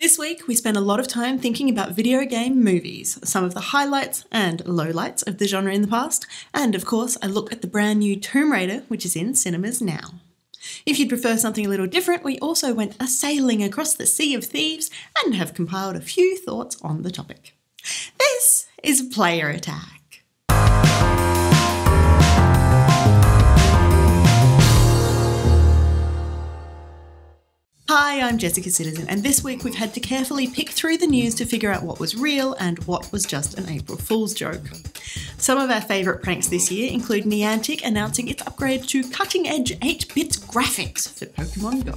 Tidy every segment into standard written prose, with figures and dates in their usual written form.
This week, we spent a lot of time thinking about video game movies, some of the highlights and lowlights of the genre in the past, and of course, a look at the brand new Tomb Raider, which is in cinemas now. If you'd prefer something a little different, we also went a-sailing across the Sea of Thieves and have compiled a few thoughts on the topic. This is Player Attack. Hi, I'm Jessica Citizen, and this week we've had to carefully pick through the news to figure out what was real and what was just an April Fool's joke. Some of our favourite pranks this year include Niantic announcing its upgrade to cutting-edge 8-bit graphics for Pokemon Go.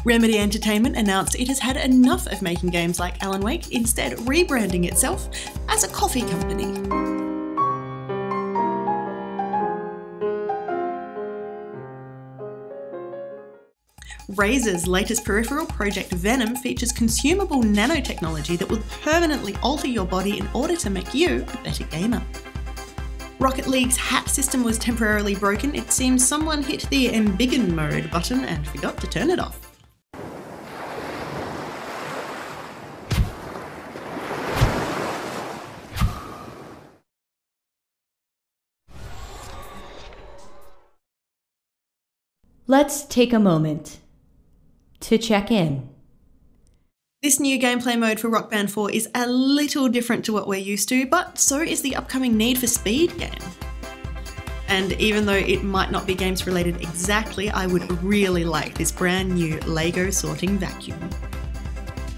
Remedy Entertainment announced it has had enough of making games like Alan Wake, instead rebranding itself as a coffee company. Razer's latest peripheral, Project Venom, features consumable nanotechnology that will permanently alter your body in order to make you a better gamer. Rocket League's hat system was temporarily broken. It seems someone hit the embiggen mode button and forgot to turn it off. Let's take a moment to check in. This new gameplay mode for Rock Band 4 is a little different to what we're used to, but so is the upcoming Need for Speed game. And even though it might not be games related exactly, I would really like this brand new Lego sorting vacuum.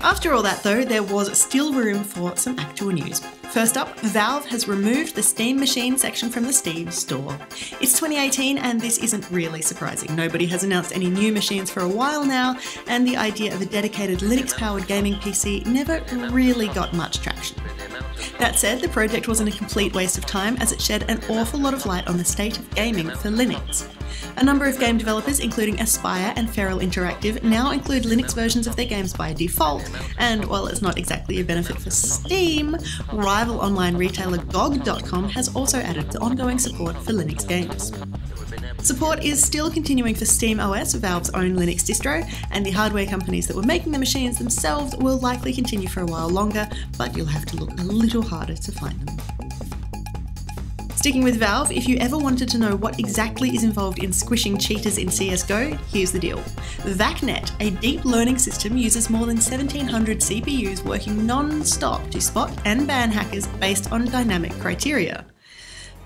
After all that though, there was still room for some actual news. First up, Valve has removed the Steam Machine section from the Steam store. It's 2018 and this isn't really surprising. Nobody has announced any new machines for a while now, and the idea of a dedicated Linux-powered gaming PC never really got much traction. That said, the project wasn't a complete waste of time, as it shed an awful lot of light on the state of gaming for Linux. A number of game developers, including Aspyr and Feral Interactive, now include Linux versions of their games by default, and while it's not exactly a benefit for Steam, rival online retailer GOG.com has also added the ongoing support for Linux games. Support is still continuing for SteamOS, Valve's own Linux distro, and the hardware companies that were making the machines themselves will likely continue for a while longer, but you'll have to look a little harder to find them. Sticking with Valve, if you ever wanted to know what exactly is involved in squishing cheaters in CSGO, here's the deal. VacNet, a deep learning system, uses more than 1,700 CPUs working non-stop to spot and ban hackers based on dynamic criteria.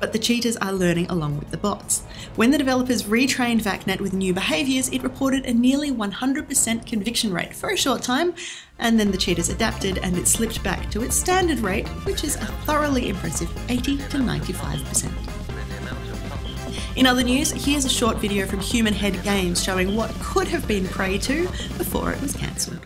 But the cheaters are learning along with the bots. When the developers retrained VacNet with new behaviours, it reported a nearly 100% conviction rate for a short time, and then the cheaters adapted and it slipped back to its standard rate, which is a thoroughly impressive 80 to 95%. In other news, here's a short video from Human Head Games showing what could have been Prey 2 before it was cancelled.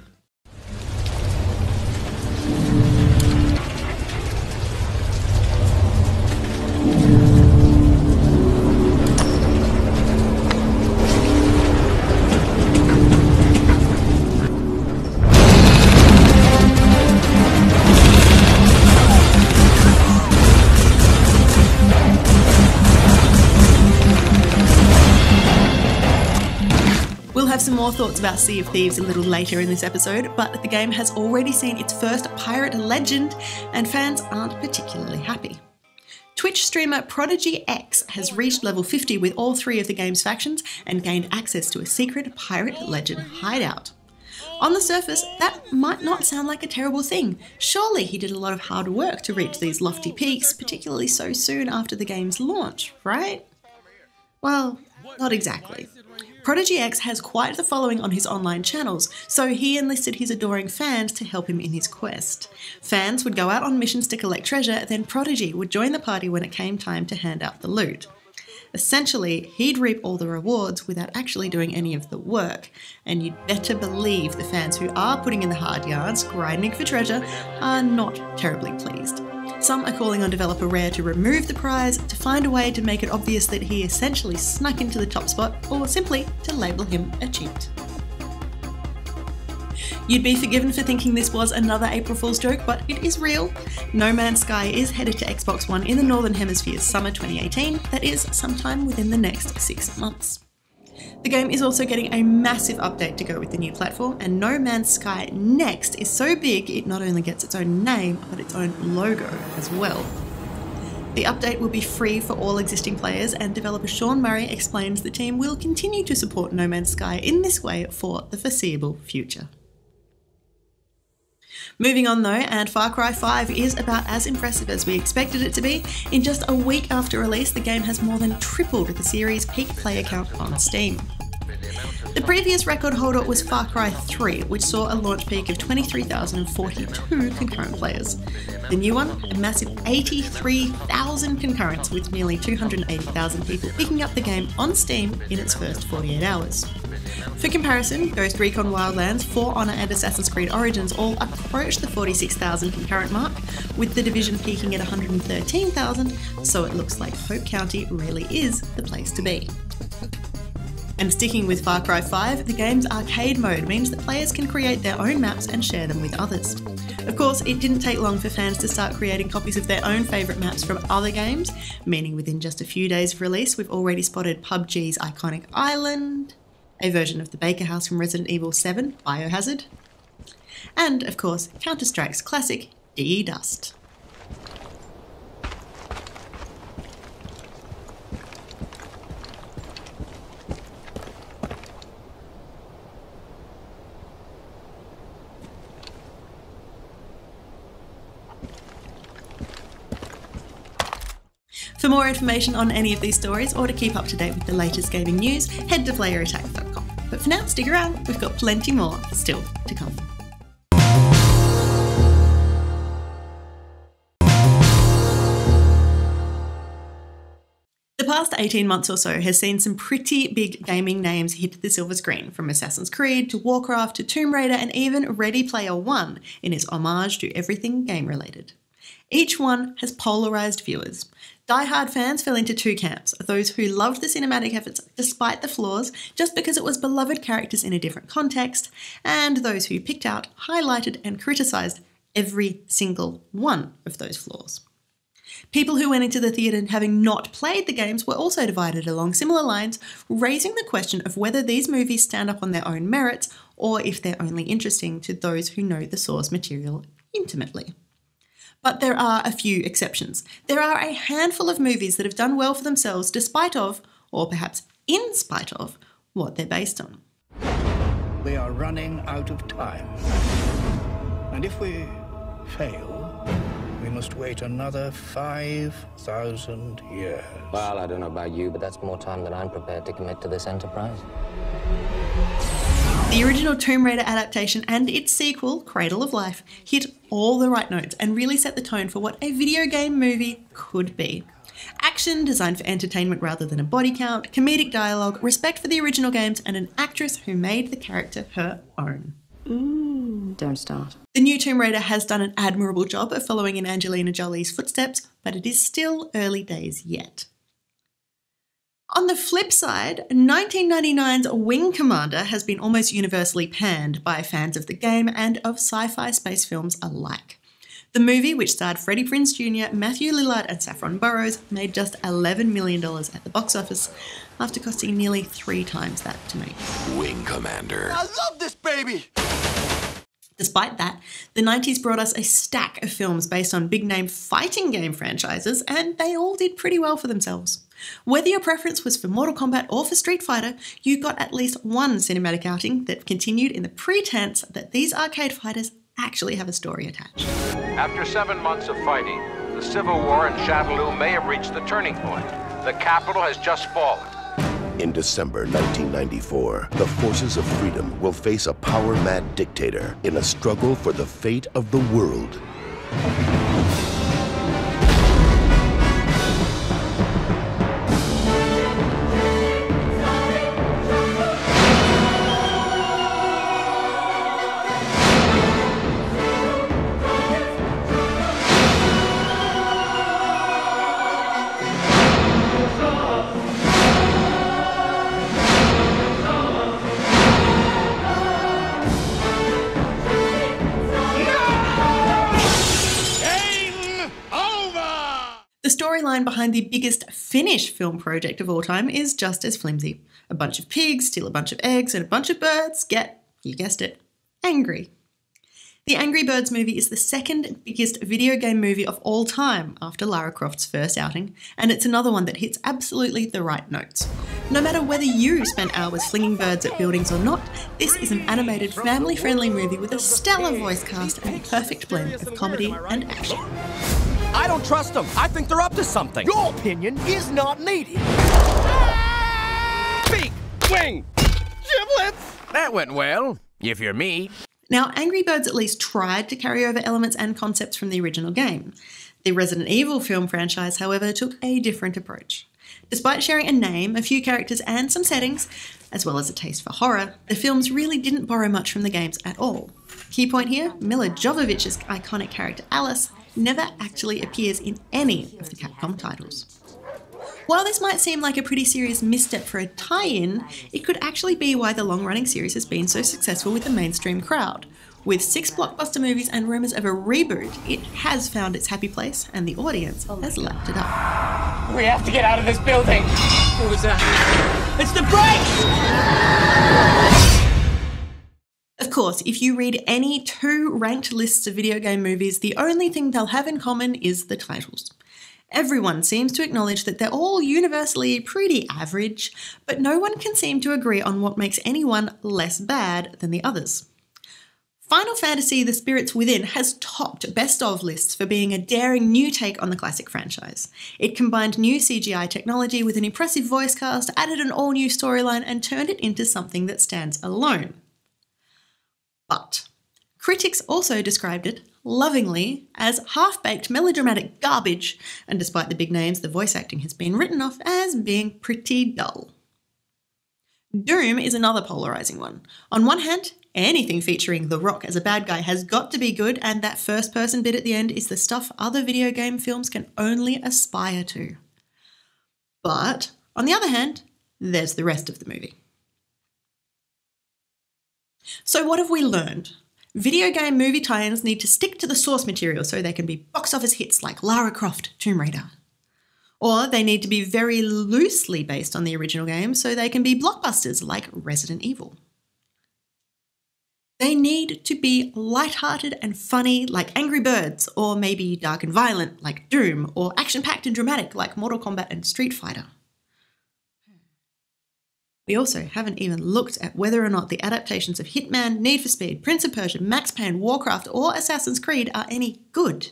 We'll have some more thoughts about Sea of Thieves a little later in this episode, but the game has already seen its first pirate legend, and fans aren't particularly happy. Twitch streamer Prodigy X has reached level 50 with all 3 of the game's factions and gained access to a secret pirate legend hideout. On the surface, that might not sound like a terrible thing. Surely he did a lot of hard work to reach these lofty peaks, particularly so soon after the game's launch, right? Well, not exactly. Prodigy X has quite the following on his online channels, so he enlisted his adoring fans to help him in his quest. Fans would go out on missions to collect treasure, then Prodigy would join the party when it came time to hand out the loot. Essentially, he'd reap all the rewards without actually doing any of the work, and you'd better believe the fans who are putting in the hard yards, grinding for treasure, are not terribly pleased. Some are calling on developer Rare to remove the prize, to find a way to make it obvious that he essentially snuck into the top spot, or simply to label him a cheat. You'd be forgiven for thinking this was another April Fool's joke, but it is real. No Man's Sky is headed to Xbox One in the Northern Hemisphere's summer 2018, that is, sometime within the next 6 months. The game is also getting a massive update to go with the new platform, and No Man's Sky Next is so big it not only gets its own name, but its own logo as well. The update will be free for all existing players, and developer Sean Murray explains the team will continue to support No Man's Sky in this way for the foreseeable future. Moving on though, and Far Cry 5 is about as impressive as we expected it to be. In just a week after release, the game has more than tripled the series' peak player count on Steam. The previous record holder was Far Cry 3, which saw a launch peak of 23,042 concurrent players. The new one, a massive 83,000 concurrents, with nearly 280,000 people picking up the game on Steam in its first 48 hours. For comparison, Ghost Recon Wildlands, For Honor and Assassin's Creed Origins all approach the 46,000 concurrent mark, with The Division peaking at 113,000, so it looks like Hope County really is the place to be. And sticking with Far Cry 5, the game's arcade mode means that players can create their own maps and share them with others. Of course, it didn't take long for fans to start creating copies of their own favourite maps from other games, meaning within just a few days of release we've already spotted PUBG's iconic island, a version of the Baker House from Resident Evil 7, Biohazard, and of course Counter-Strike's classic DE Dust. For more information on any of these stories, or to keep up to date with the latest gaming news, head to playerattack.com. But for now, stick around, we've got plenty more still to come. The past 18 months or so has seen some pretty big gaming names hit the silver screen, from Assassin's Creed to Warcraft to Tomb Raider and even Ready Player One in its homage to everything game related. Each one has polarised viewers. Die-hard fans fell into two camps: those who loved the cinematic efforts despite the flaws, just because it was beloved characters in a different context, and those who picked out, highlighted and criticised every single one of those flaws. People who went into the theatre having not played the games were also divided along similar lines, raising the question of whether these movies stand up on their own merits or if they're only interesting to those who know the source material intimately. But there are a few exceptions. There are a handful of movies that have done well for themselves despite of, or perhaps in spite of, what they're based on. We are running out of time. And if we fail, we must wait another 5,000 years. Well, I don't know about you, but that's more time than I'm prepared to commit to this enterprise. The original Tomb Raider adaptation and its sequel, Cradle of Life, hit all the right notes and really set the tone for what a video game movie could be. Action designed for entertainment rather than a body count, comedic dialogue, respect for the original games, and an actress who made the character her own. Don't start. The new Tomb Raider has done an admirable job of following in Angelina Jolie's footsteps, but it is still early days yet. On the flip side, 1999's Wing Commander has been almost universally panned by fans of the game and of sci-fi space films alike. The movie, which starred Freddie Prinze Jr., Matthew Lillard and Saffron Burrows, made just $11 million at the box office, after costing nearly 3 times that to make. Wing Commander. I love this baby! Despite that, the 90s brought us a stack of films based on big-name fighting game franchises, and they all did pretty well for themselves. Whether your preference was for Mortal Kombat or for Street Fighter, you got at least one cinematic outing that continued in the pretense that these arcade fighters actually have a story attached. After 7 months of fighting, the civil war in Shadaloo may have reached the turning point. The capital has just fallen. In December 1994, the forces of freedom will face a power-mad dictator in a struggle for the fate of the world. storyline behind the biggest Finnish film project of all time is just as flimsy. A bunch of pigs steal a bunch of eggs and a bunch of birds get, you guessed it, angry. The Angry Birds movie is the second biggest video game movie of all time after Lara Croft's first outing, and it's another one that hits absolutely the right notes. No matter whether you spent hours flinging birds at buildings or not, this is an animated, family-friendly movie with a stellar voice cast and a perfect blend of comedy and action. I don't trust them. I think they're up to something. Your opinion is not needed. Beak! Wing! Giblets! That went well, if you're me. Now, Angry Birds at least tried to carry over elements and concepts from the original game. The Resident Evil film franchise, however, took a different approach. Despite sharing a name, a few characters and some settings, as well as a taste for horror, the films really didn't borrow much from the games at all. Key point here, Mila Jovovich's iconic character Alice never actually appears in any of the Capcom titles. While this might seem like a pretty serious misstep for a tie-in, it could actually be why the long-running series has been so successful with the mainstream crowd. With 6 blockbuster movies and rumours of a reboot, it has found its happy place and the audience has lapped it up. We have to get out of this building. What was that? It's the brakes! Of course, if you read any 2 ranked lists of video game movies, the only thing they'll have in common is the titles. Everyone seems to acknowledge that they're all universally pretty average, but no one can seem to agree on what makes any one less bad than the others. Final Fantasy: The Spirits Within has topped best of lists for being a daring new take on the classic franchise. It combined new CGI technology with an impressive voice cast, added an all-new storyline, and turned it into something that stands alone. But critics also described it lovingly as half-baked melodramatic garbage, and despite the big names, the voice acting has been written off as being pretty dull. Doom is another polarising one. On one hand, anything featuring The Rock as a bad guy has got to be good, and that first-person bit at the end is the stuff other video game films can only aspire to. But, on the other hand, there's the rest of the movie. So what have we learned? Video game movie tie-ins need to stick to the source material so they can be box office hits like Lara Croft, Tomb Raider. Or they need to be very loosely based on the original game so they can be blockbusters like Resident Evil. They need to be light-hearted and funny like Angry Birds, or maybe dark and violent like Doom, or action-packed and dramatic like Mortal Kombat and Street Fighter. We also haven't even looked at whether or not the adaptations of Hitman, Need for Speed, Prince of Persia, Max Payne, Warcraft, or Assassin's Creed are any good.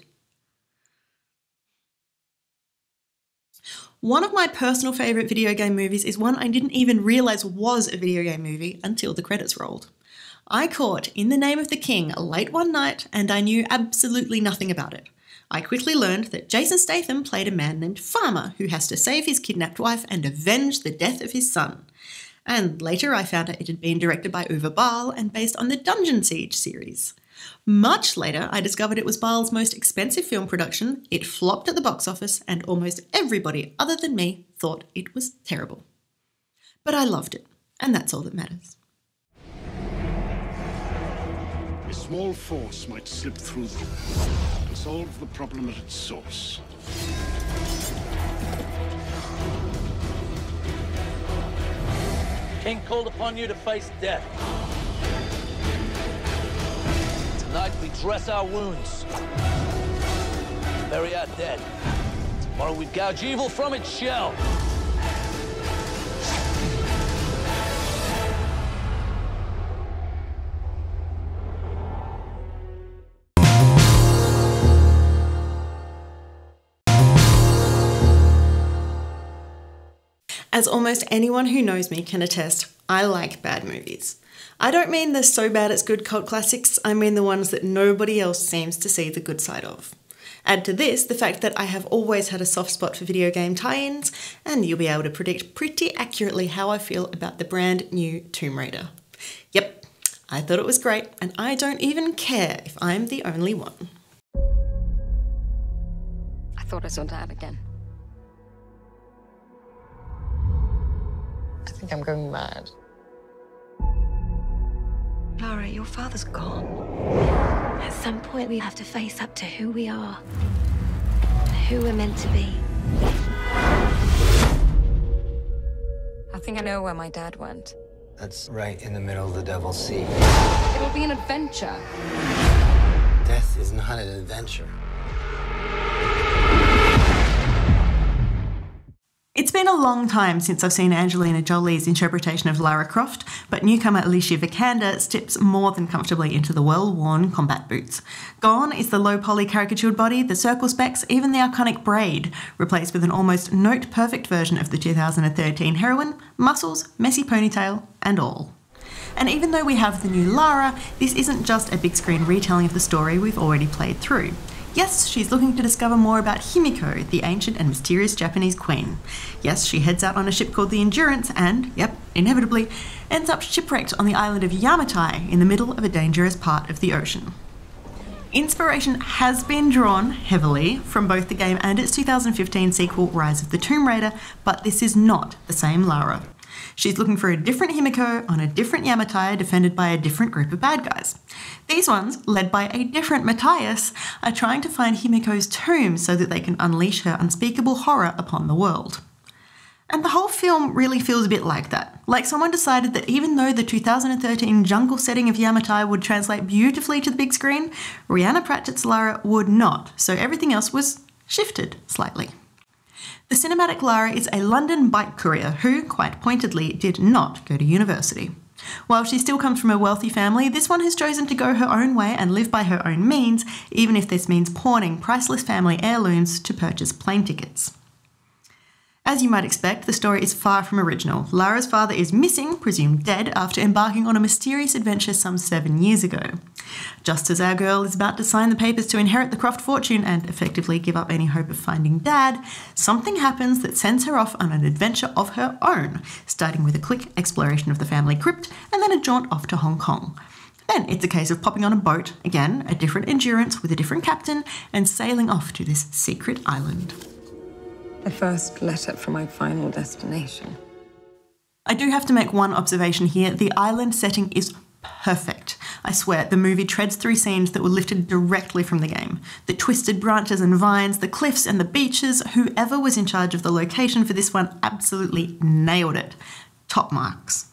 One of my personal favourite video game movies is one I didn't even realise was a video game movie until the credits rolled. I caught In the Name of the King late one night and I knew absolutely nothing about it. I quickly learned that Jason Statham played a man named Farmer who has to save his kidnapped wife and avenge the death of his son. And later I found out it had been directed by Uwe Ball and based on the Dungeon Siege series. Much later, I discovered it was Ball's most expensive film production, it flopped at the box office, and almost everybody other than me thought it was terrible. But I loved it, and that's all that matters. A small force might slip through them and solve the problem at its source. King called upon you to face death. Tonight we dress our wounds, bury our dead. Tomorrow we gouge evil from its shell. As almost anyone who knows me can attest, I like bad movies. I don't mean the so bad it's good cult classics, I mean the ones that nobody else seems to see the good side of. Add to this the fact that I have always had a soft spot for video game tie-ins, and you'll be able to predict pretty accurately how I feel about the brand new Tomb Raider. Yep, I thought it was great, and I don't even care if I'm the only one. I thought I saw Dad again. I think I'm going mad. Lara, your father's gone. At some point, we have to face up to who we are, who we're meant to be. I think I know where my dad went. That's right in the middle of the Devil's Sea. It'll be an adventure. Death is not an adventure. It's been a long time since I've seen Angelina Jolie's interpretation of Lara Croft, but newcomer Alicia Vikander steps more than comfortably into the well-worn combat boots. Gone is the low-poly caricatured body, the circle specs, even the iconic braid, replaced with an almost note-perfect version of the 2013 heroine, muscles, messy ponytail, and all. And even though we have the new Lara, this isn't just a big-screen retelling of the story we've already played through. Yes, she's looking to discover more about Himiko, the ancient and mysterious Japanese queen. Yes, she heads out on a ship called the Endurance and, yep, inevitably, ends up shipwrecked on the island of Yamatai in the middle of a dangerous part of the ocean. Inspiration has been drawn heavily from both the game and its 2015 sequel Rise of the Tomb Raider, but this is not the same Lara. She's looking for a different Himiko on a different Yamatai defended by a different group of bad guys. These ones, led by a different Matthias, are trying to find Himiko's tomb so that they can unleash her unspeakable horror upon the world. And the whole film really feels a bit like that. Like someone decided that even though the 2013 jungle setting of Yamatai would translate beautifully to the big screen, Rhianna Pratchett's Lara would not, so everything else was shifted slightly. The cinematic Lara is a London bike courier who, quite pointedly, did not go to university. While she still comes from a wealthy family, this one has chosen to go her own way and live by her own means, even if this means pawning priceless family heirlooms to purchase plane tickets. As you might expect, the story is far from original. Lara's father is missing, presumed dead, after embarking on a mysterious adventure some 7 years ago. Just as our girl is about to sign the papers to inherit the Croft fortune and effectively give up any hope of finding Dad, something happens that sends her off on an adventure of her own, starting with a quick exploration of the family crypt and then a jaunt off to Hong Kong. Then it's a case of popping on a boat, again, a different Endurance with a different captain, and sailing off to this secret island. The first letter from my final destination. I do have to make one observation here. The island setting is perfect. I swear, the movie treads through scenes that were lifted directly from the game. The twisted branches and vines, the cliffs and the beaches, whoever was in charge of the location for this one absolutely nailed it. Top marks.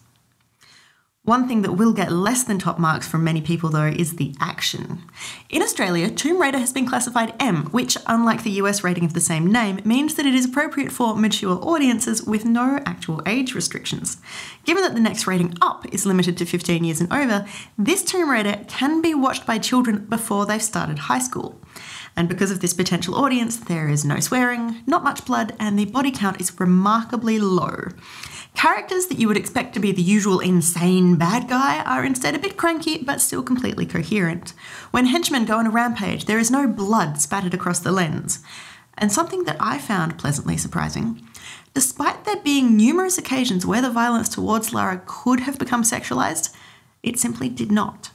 One thing that will get less than top marks from many people though is the action. In Australia, Tomb Raider has been classified M, which, unlike the US rating of the same name, means that it is appropriate for mature audiences with no actual age restrictions. Given that the next rating up is limited to 15 years and over, this Tomb Raider can be watched by children before they've started high school. And because of this potential audience, there is no swearing, not much blood, and the body count is remarkably low. Characters that you would expect to be the usual insane bad guy are instead a bit cranky but still completely coherent. When henchmen go on a rampage, there is no blood spattered across the lens. And something that I found pleasantly surprising, despite there being numerous occasions where the violence towards Lara could have become sexualised, it simply did not.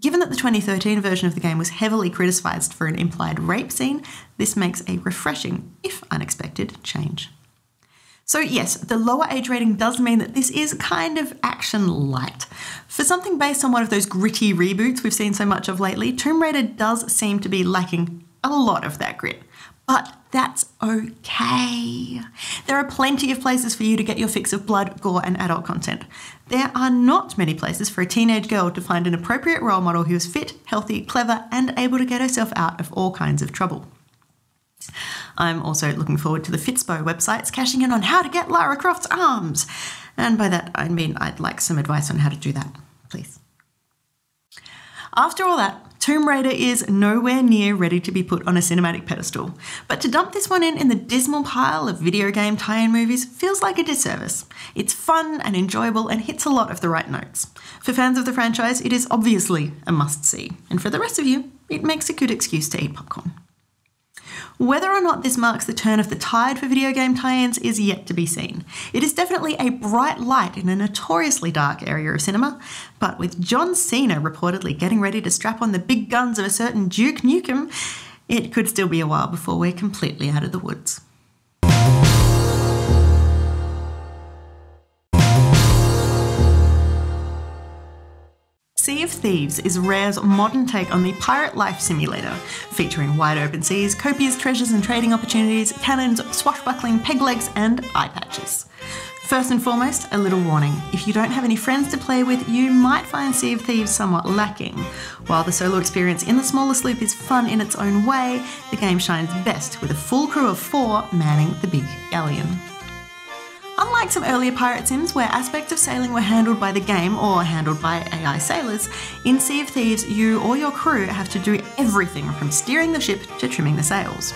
Given that the 2013 version of the game was heavily criticised for an implied rape scene, this makes a refreshing, if unexpected, change. So yes, the lower age rating does mean that this is kind of action light. For something based on one of those gritty reboots we've seen so much of lately, Tomb Raider does seem to be lacking a lot of that grit. But that's okay. There are plenty of places for you to get your fix of blood, gore, and adult content. There are not many places for a teenage girl to find an appropriate role model who is fit, healthy, clever, and able to get herself out of all kinds of trouble. I'm also looking forward to the Fitspo websites cashing in on how to get Lara Croft's arms. And by that, I mean I'd like some advice on how to do that, please. After all that, Tomb Raider is nowhere near ready to be put on a cinematic pedestal. But to dump this one in the dismal pile of video game tie-in movies feels like a disservice. It's fun and enjoyable and hits a lot of the right notes. For fans of the franchise, it is obviously a must-see. And for the rest of you, it makes a good excuse to eat popcorn. Whether or not this marks the turn of the tide for video game tie-ins is yet to be seen. It is definitely a bright light in a notoriously dark area of cinema, but with John Cena reportedly getting ready to strap on the big guns of a certain Duke Nukem, it could still be a while before we're completely out of the woods. Sea of Thieves is Rare's modern take on the pirate life simulator, featuring wide open seas, copious treasures and trading opportunities, cannons, swashbuckling peg legs, and eye patches. First and foremost, a little warning. If you don't have any friends to play with, you might find Sea of Thieves somewhat lacking. While the solo experience in the smaller sloop is fun in its own way, the game shines best with a full crew of 4 manning the big galleon. Unlike some earlier pirate sims where aspects of sailing were handled by the game or handled by AI sailors, in Sea of Thieves you or your crew have to do everything from steering the ship to trimming the sails.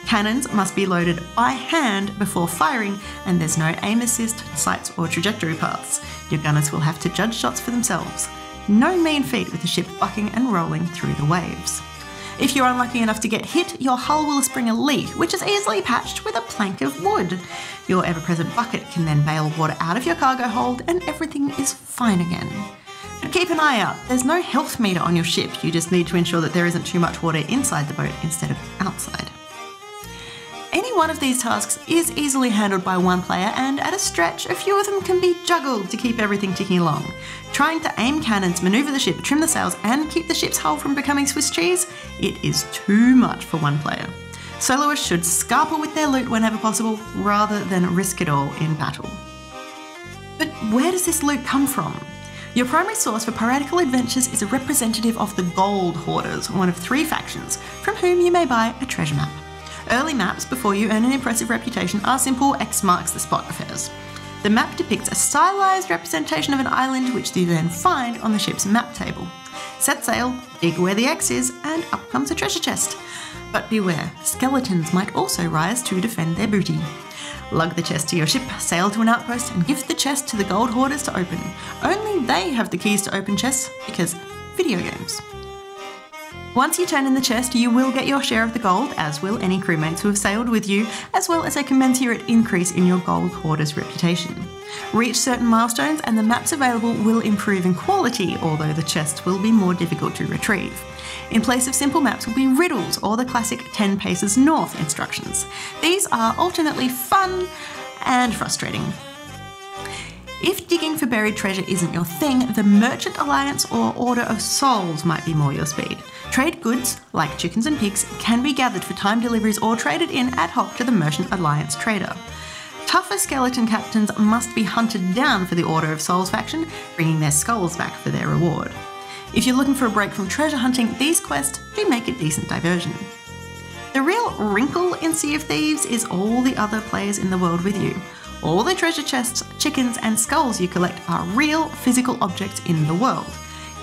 Cannons must be loaded by hand before firing, and there's no aim assist, sights or trajectory paths. Your gunners will have to judge shots for themselves. No mean feat with the ship bucking and rolling through the waves. If you're unlucky enough to get hit, your hull will spring a leak, which is easily patched with a plank of wood. Your ever-present bucket can then bail water out of your cargo hold and everything is fine again. But keep an eye out, there's no health meter on your ship, you just need to ensure that there isn't too much water inside the boat instead of outside. Any one of these tasks is easily handled by one player, and at a stretch, a few of them can be juggled to keep everything ticking along. Trying to aim cannons, manoeuvre the ship, trim the sails, and keep the ship's hull from becoming Swiss cheese? It is too much for one player. Soloists should scarper with their loot whenever possible, rather than risk it all in battle. But where does this loot come from? Your primary source for piratical adventures is a representative of the Gold Hoarders, one of 3 factions, from whom you may buy a treasure map. Early maps, before you earn an impressive reputation, are simple X marks the spot affairs. The map depicts a stylized representation of an island which you then find on the ship's map table. Set sail, dig where the X is, and up comes a treasure chest. But beware, skeletons might also rise to defend their booty. Lug the chest to your ship, sail to an outpost, and gift the chest to the Gold Hoarders to open. Only they have the keys to open chests, because video games. Once you turn in the chest, you will get your share of the gold, as will any crewmates who have sailed with you, as well as a commensurate increase in your Gold Hoarder's reputation. Reach certain milestones and the maps available will improve in quality, although the chests will be more difficult to retrieve. In place of simple maps will be riddles or the classic 10 paces north instructions. These are alternately fun and frustrating. If digging for buried treasure isn't your thing, the Merchant Alliance or Order of Souls might be more your speed. Trade goods, like chickens and pigs, can be gathered for time deliveries or traded in ad hoc to the Merchant Alliance trader. Tougher skeleton captains must be hunted down for the Order of Souls faction, bringing their skulls back for their reward. If you're looking for a break from treasure hunting, these quests do make a decent diversion. The real wrinkle in Sea of Thieves is all the other players in the world with you. All the treasure chests, chickens and skulls you collect are real physical objects in the world.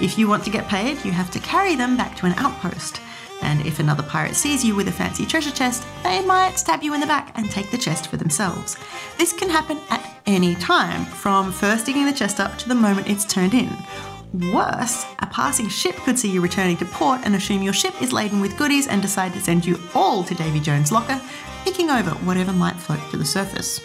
If you want to get paid, you have to carry them back to an outpost. And if another pirate sees you with a fancy treasure chest, they might stab you in the back and take the chest for themselves. This can happen at any time, from first digging the chest up to the moment it's turned in. Worse, a passing ship could see you returning to port and assume your ship is laden with goodies and decide to send you all to Davy Jones' locker, picking over whatever might float to the surface.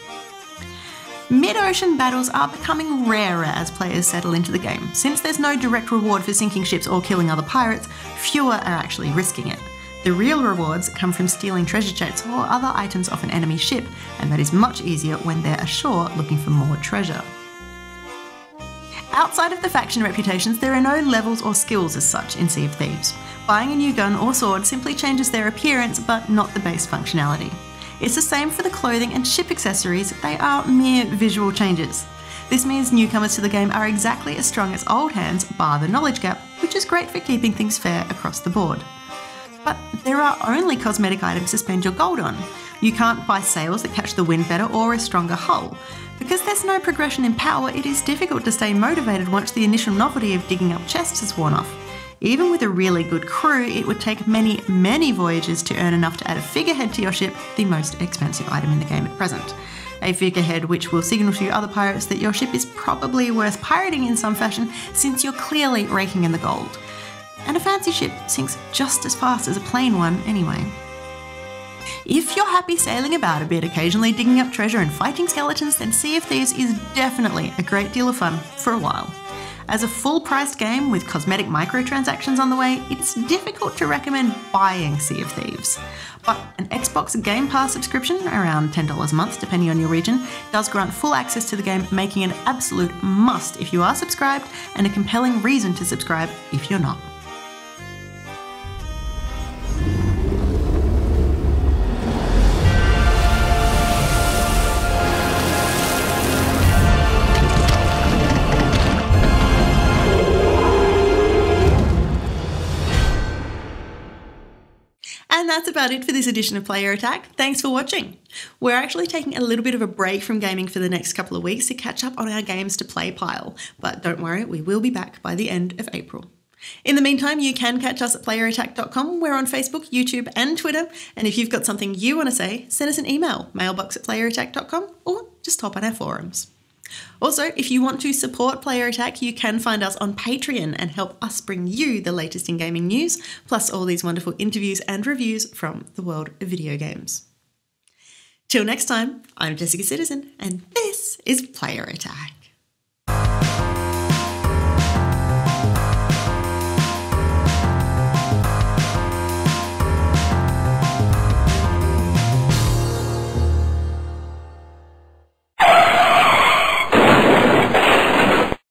Mid-ocean battles are becoming rarer as players settle into the game. Since there's no direct reward for sinking ships or killing other pirates, fewer are actually risking it. The real rewards come from stealing treasure chests or other items off an enemy ship, and that is much easier when they're ashore looking for more treasure. Outside of the faction reputations, there are no levels or skills as such in Sea of Thieves. Buying a new gun or sword simply changes their appearance, but not the base functionality. It's the same for the clothing and ship accessories, they are mere visual changes. This means newcomers to the game are exactly as strong as old hands, bar the knowledge gap, which is great for keeping things fair across the board. But there are only cosmetic items to spend your gold on. You can't buy sails that catch the wind better or a stronger hull. Because there's no progression in power, it is difficult to stay motivated once the initial novelty of digging up chests has worn off. Even with a really good crew, it would take many, many voyages to earn enough to add a figurehead to your ship, the most expensive item in the game at present. A figurehead which will signal to other pirates that your ship is probably worth pirating in some fashion, since you're clearly raking in the gold. And a fancy ship sinks just as fast as a plain one anyway. If you're happy sailing about a bit, occasionally digging up treasure and fighting skeletons, then Sea of Thieves is definitely a great deal of fun for a while. As a full-priced game with cosmetic microtransactions on the way, it's difficult to recommend buying Sea of Thieves. But an Xbox Game Pass subscription, around $10 a month depending on your region, does grant full access to the game, making it an absolute must if you are subscribed, and a compelling reason to subscribe if you're not. And that's about it for this edition of Player Attack. Thanks for watching. We're actually taking a little bit of a break from gaming for the next couple of weeks to catch up on our games to play pile, but don't worry, we will be back by the end of April. In the meantime, you can catch us at playerattack.com. We're on Facebook, YouTube and Twitter, and if you've got something you want to say, send us an email, mailbox@playerattack.com, or just hop on our forums. Also, if you want to support Player Attack, you can find us on Patreon and help us bring you the latest in gaming news, plus all these wonderful interviews and reviews from the world of video games. Till next time, I'm Jessica Citizen, and this is Player Attack.